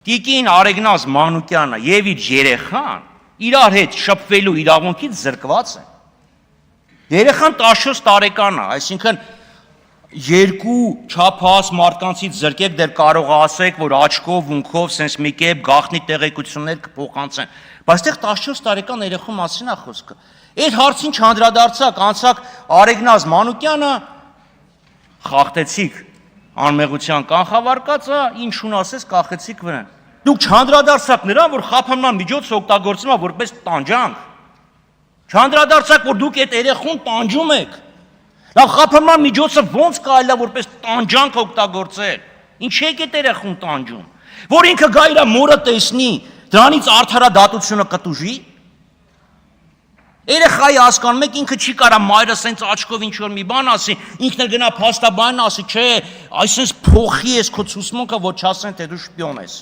Տիկին Արեգնազ Մանուկյանը եւ իր երեխան իրար հետ շփվելու իրավունքից զրկված են։ Երեխան 14 տարեկան է, այսինքն երկու չափահաս մարդկանցից զրկեք, դեռ կարող է ասեք, որ աչքով, ունքով, sense մի կերպ գաղտնի տեղեկություններ կփոխանցեն, բայց այդտեղ 14 տարեկան երեխու մասին է խոսքը։ Այդ հարցին չանդրադարձակ, անցակ Արեգնազ Մանուկյանը խախտեցիք անմեղության կանխավարկածը, ինչուն ասես կախեցիք վրան։ Դուք չանդրադարձակ նրան, որ խափանման միջոց օգտագործվում է որպես տանջանք։ Չանդրադարձակ, որ դուք այդ երեխուն տանջում եք։ Լավ, խափանման միջոցը ո՞նց կարելի է որպես տանջանք օգտագործել։ Ինչի՞ եք այդ երեխուն տանջում։ Որ ինքը գա իր մորը տեսնի, դրանից արդարադատությունը կտուժի։ Երեխայի հասկանում եք, ինքը չի կարա մայրը սենց աչքով ինչ-որ մի բան ասի, ինքն էլ գնա փաստաբանն ասի, չէ, այսպես փոխի ես քո ցուսմունքը, որ չասեն, թե դու շպիոն ես։